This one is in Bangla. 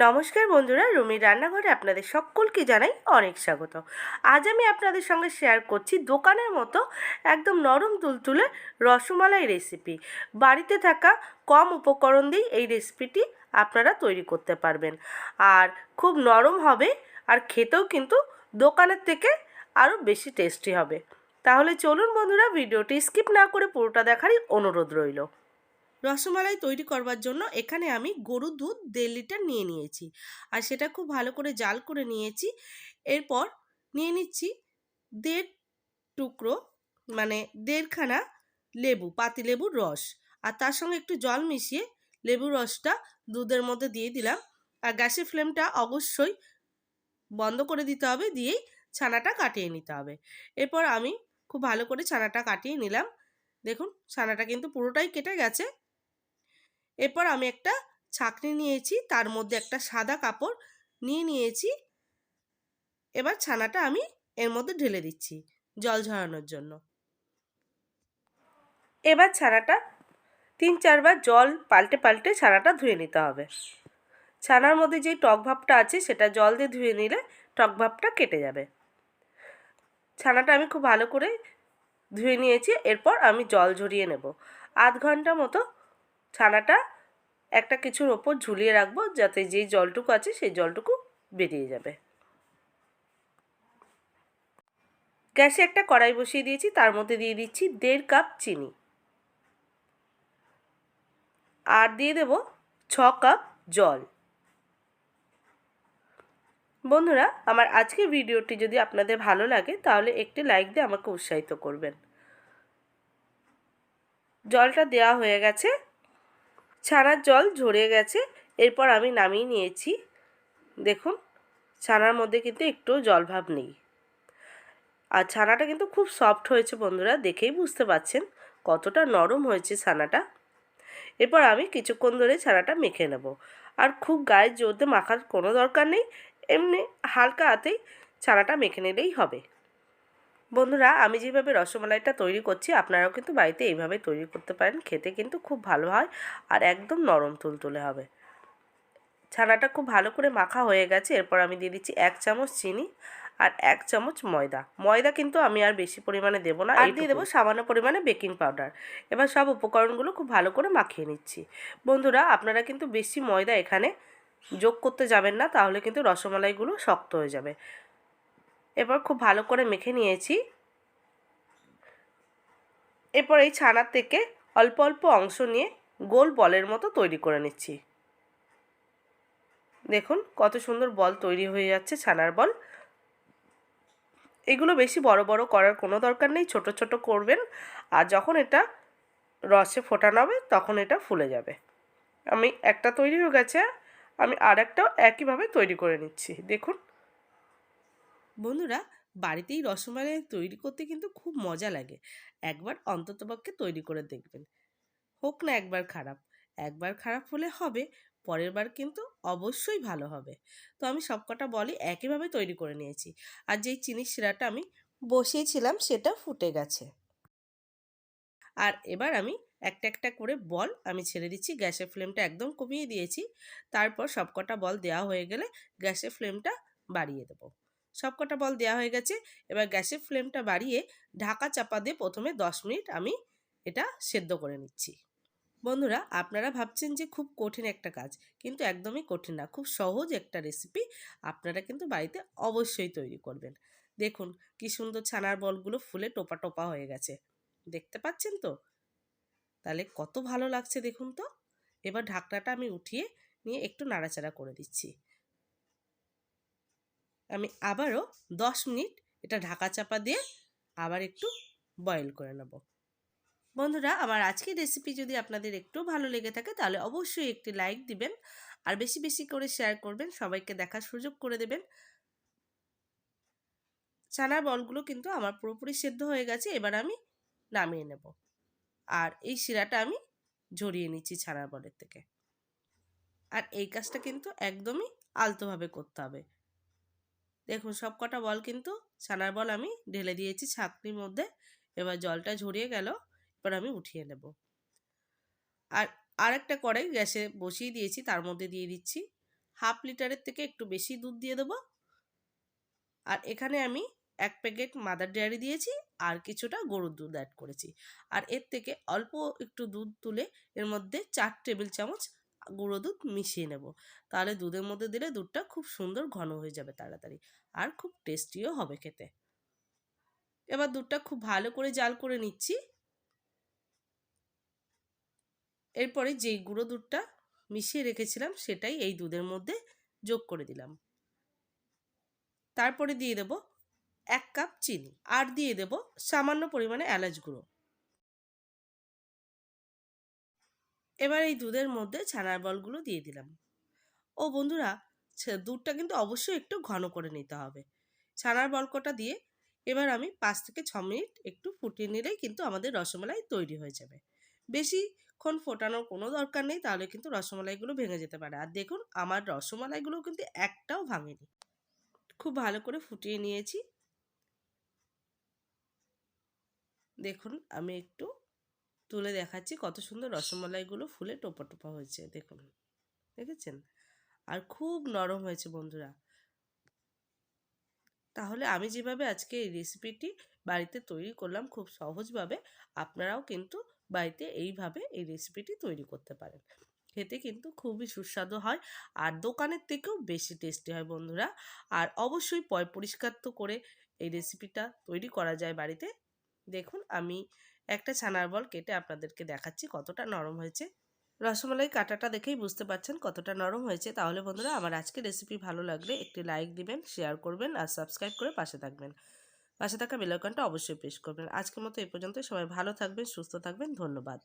নমস্কার বন্ধুরা, রুমির রান্নাঘরে আপনাদের সকলকে জানাই অনেক স্বাগত। আজ আমি আপনাদের সঙ্গে শেয়ার করছি দোকানের মতো একদম নরম তুলতুলে রসমালাই রেসিপি। বাড়িতে থাকা কম উপকরণ দিয়েই এই রেসিপিটি আপনারা তৈরি করতে পারবেন, আর খুব নরম হবে, আর খেতেও কিন্তু দোকানের থেকে আরও বেশি টেস্টি হবে। তাহলে চলুন বন্ধুরা, ভিডিওটি স্কিপ না করে পুরোটা দেখারই অনুরোধ রইল। রসমালাই তৈরি করবার জন্য এখানে আমি গরুর দুধ 1.5 লিটার নিয়ে নিয়েছি, আর সেটা খুব ভালো করে জাল করে নিয়েছি। এরপর নিয়ে নিচ্ছি 1.5 টুকরো, মানে 1.5 খানা লেবু, পাতিলেবুর রস, আর তার সঙ্গে একটু জল মিশিয়ে লেবুর রসটা দুধের মধ্যে দিয়ে দিলাম। আর গ্যাসের ফ্লেমটা অবশ্যই বন্ধ করে দিতে হবে, দিয়েই ছানাটা কাটিয়ে নিতে হবে। এরপর আমি খুব ভালো করে ছানাটা কাটিয়ে নিলাম। দেখুন, ছানাটা কিন্তু পুরোটাই কেটে গেছে। এরপর আমি একটা ছাঁকনি নিয়েছি, তার মধ্যে একটা সাদা কাপড় নিয়েছি। এবার ছানাটা আমি এর মধ্যে ঢেলে দিচ্ছি জল ঝরানোর জন্য। এবার ছানাটা 3-4 বার জল পাল্টে পাল্টে ছানাটা ধুয়ে নিতে হবে। ছানার মধ্যে যেই টক ভাবটা আছে সেটা জল দিয়ে ধুয়ে নিলে টক ভাবটা কেটে যাবে। ছানাটা আমি খুব ভালো করে ধুয়ে নিয়েছি। এরপর আমি জল ঝরিয়ে নেব। আধ ঘন্টা মতো ছানাটা একটা কিছুর ওপর ঝুলিয়ে রাখবো, যাতে যেই জলটুকু আছে সেই জলটুকু বেরিয়ে যাবে। গ্যাসে একটা কড়াই বসিয়ে দিয়েছি, তার মধ্যে দিয়ে দিচ্ছি 1.5 কাপ চিনি, আর দিয়ে দেব 6 কাপ জল। বন্ধুরা, আমার আজকের ভিডিওটি যদি আপনাদের ভালো লাগে তাহলে একটি লাইক দিয়ে আমাকে উৎসাহিত করবেন। জলটা দেওয়া হয়ে গেছে, ছানার জল ঝরে গেছে। এরপর আমি নামিয়ে নিয়েছি। দেখুন, ছানার মধ্যে কিন্তু একটু জলভাব নেই, আর ছানাটা কিন্তু খুব সফট হয়েছে বন্ধুরা, দেখেই বুঝতে পাচ্ছেন কতটা নরম হয়েছে ছানাটা। এরপর আমি কিছুক্ষণ ধরে ছানাটা মেখে নেব, আর খুব গায়ে জোর দিয়ে মাখার কোনো দরকার নেই, এমনি হালকা হাতেই ছানাটা মেখে নিলেই হবে। বন্ধুরা, আমি যেভাবে রসমালাইটা তৈরি করছি আপনারাও কিন্তু বাড়িতে এইভাবে তৈরি করতে পারেন, খেতে কিন্তু খুব ভালো হয়, আর একদম নরম তুলতুলে হবে। ছানাটা খুব ভালো করে মাখা হয়ে গেছে। এরপর আমি দিয়ে দিচ্ছি 1 চামচ চিনি আর 1 চামচ ময়দা। ময়দা কিন্তু আমি আর বেশি পরিমাণে দেবো না, আর দিয়ে দেবো সামান্য পরিমাণে বেকিং পাউডার। এবার সব উপকরণগুলো খুব ভালো করে মাখিয়ে নিচ্ছি। বন্ধুরা, আপনারা কিন্তু বেশি ময়দা এখানে যোগ করতে যাবেন না, তাহলে কিন্তু রসমালাইগুলো শক্ত হয়ে যাবে। এবার খুব ভালো করে মেখে নিয়েছি। এরপর এই ছানার থেকে অল্প অল্প অংশ নিয়ে গোল বলের মতো তৈরি করে নিচ্ছি। দেখুন কত সুন্দর বল তৈরি হয়ে যাচ্ছে, ছানার বল। এগুলো বেশি বড় বড় করার কোনো দরকার নেই, ছোট ছোট করবেন, আর যখন এটা রসে ফোটানো হবে তখন এটা ফুলে যাবে। আমি একটা তৈরি হয়ে গেছে, আমি আর একটাও একইভাবে তৈরি করে নিচ্ছি। দেখুন বন্ধুরা, বাড়িতেই রসমালাই তৈরি করতে কিন্তু খুব মজা লাগে। একবার অন্ততপক্ষে তৈরি করে দেখবেন, হোক না একবার খারাপ। একবার খারাপ হলে হবে, পরের বার কিন্তু অবশ্যই ভালো হবে। তো আমি সবকটা বলই একইভাবে তৈরি করে নিয়েছি, আর যেই চিনির শিরাটা আমি বসিয়েছিলাম সেটা ফুটে গেছে। আর এবার আমি একটা একটা করে বল আমি ছেড়ে দিচ্ছি। গ্যাসের ফ্লেমটা একদম কমিয়ে দিয়েছি। তারপর সবকটা বল দেওয়া হয়ে গেলে গ্যাসের ফ্লেমটা বাড়িয়ে দেবো। সবকটা বল দেওয়া হয়ে গেছে। এবার গ্যাসের ফ্লেমটা বাড়িয়ে ঢাকা চাপা দিয়ে প্রথমে 10 মিনিট আমি এটা সেদ্ধ করে নিচ্ছি। বন্ধুরা, আপনারা ভাবছেন যে খুব কঠিন একটা কাজ, কিন্তু একদমই কঠিন না, খুব সহজ একটা রেসিপি। আপনারা কিন্তু বাড়িতে অবশ্যই তৈরি করবেন। দেখুন কি সুন্দর ছানার বলগুলো ফুলে টোপা টোপা হয়ে গেছে, দেখতে পাচ্ছেন তো? তাহলে কত ভালো লাগছে দেখুন তো। এবার ঢাকনাটা আমি উঠিয়ে নিয়ে একটু নাড়াচাড়া করে দিচ্ছি। আমি আবারও 10 মিনিট এটা ঢাকা চাপা দিয়ে আবার একটু বয়েল করে নেব। বন্ধুরা, আমার আজকের রেসিপি যদি আপনাদের একটু ভালো লেগে থাকে তাহলে অবশ্যই একটি লাইক দিবেন, আর বেশি বেশি করে শেয়ার করবেন, সবাইকে দেখার সুযোগ করে দেবেন। ছানার বলগুলো কিন্তু আমার পুরোপুরি সেদ্ধ হয়ে গেছে। এবার আমি নামিয়ে নেব, আর এই শিরাটা আমি ঝরিয়ে নিচ্ছি ছানার বলের থেকে। আর এই কাজটা কিন্তু একদমই আলতোভাবে করতে হবে। দেখুন সবকটা বল কিন্তু ছানার বল আমি ঢেলে দিয়েছি ছাঁকনির মধ্যে। এবার জলটা ঝরিয়ে গেল, এবার আমি উঠিয়ে নেব। আর আরেকটা কড়াই গ্যাসে বসিয়ে দিয়েছি, তার মধ্যে দিয়ে দিচ্ছি হাফ লিটারের থেকে একটু বেশি দুধ দিয়ে দেবো। আর এখানে আমি 1 প্যাকেট মাদার ডেয়ারি দিয়েছি আর কিছুটা গরুর দুধ অ্যাড করেছি। আর এর থেকে অল্প একটু দুধ তুলে এর মধ্যে 4 টেবিল চামচ গুঁড়ো দুধ মিশিয়ে নেব। তাহলে দুধের মধ্যে দিলে দুধটা খুব সুন্দর ঘন হয়ে যাবে তাড়াতাড়ি, আর খুব টেস্টিও হবে খেতে। এবার দুধটা খুব ভালো করে জাল করে নিচ্ছি। এরপরে যেই গুঁড়ো দুধটা মিশিয়ে রেখেছিলাম সেটাই এই দুধের মধ্যে যোগ করে দিলাম। তারপরে দিয়ে দেব 1 কাপ চিনি আর দিয়ে দেব সামান্য পরিমাণে এলাচ গুঁড়ো। এবার এই দুধের মধ্যে ছানার বলগুলো দিয়ে দিলাম। ও বন্ধুরা, দুধটা কিন্তু অবশ্যই একটু ঘন করে নিতে হবে। ছানার বলকটা দিয়ে এবার আমি 5 থেকে 6 মিনিট একটু ফুটিয়ে নিলেই কিন্তু আমাদের রসমালাই তৈরি হয়ে যাবে। বেশিক্ষণ ফোটানোর কোনো দরকার নেই, তাহলে কিন্তু রসমালাইগুলো ভেঙে যেতে পারে। আর দেখুন আমার রসমালাইগুলো কিন্তু একটাও ভাঙেনি। খুব ভালো করে ফুটিয়ে নিয়েছি। দেখুন আমি একটু তুলে দেখাচ্ছি কত সুন্দর রসমালাইগুলো ফুলে টোপা টোপা হয়েছে। দেখুন, দেখেছেন? আর খুব নরম হয়েছে বন্ধুরা। তাহলে আমি যেভাবে আজকে এই রেসিপিটি বাড়িতে তৈরি করলাম খুব সহজভাবে, আপনারাও কিন্তু বাড়িতে এইভাবে এই রেসিপিটি তৈরি করতে পারেন। খেতে কিন্তু খুবই সুস্বাদু হয় আর দোকানের থেকেও বেশি টেস্টি হয় বন্ধুরা। আর অবশ্যই পরিষ্কার তো করে এই রেসিপিটা তৈরি করা যায় বাড়িতে। দেখুন আমি একটা ছানার বল কেটে আপনাদেরকে দেখাচ্ছি কতটা নরম হয়েছে। রসমালাই কাটাটা দেখেই বুঝতে পারছেন কতটা নরম হয়েছে। তাহলে বন্ধুরা, আমার আজকের রেসিপি ভালো লাগলে একটি লাইক দিবেন, শেয়ার করবেন আর সাবস্ক্রাইব করে পাশে থাকবেন। পাশে থাকা বেল আইকনটা অবশ্যই প্রেস করবেন। আজকের মতো এই পর্যন্ত। সবাই ভালো থাকবেন, সুস্থ থাকবেন। ধন্যবাদ।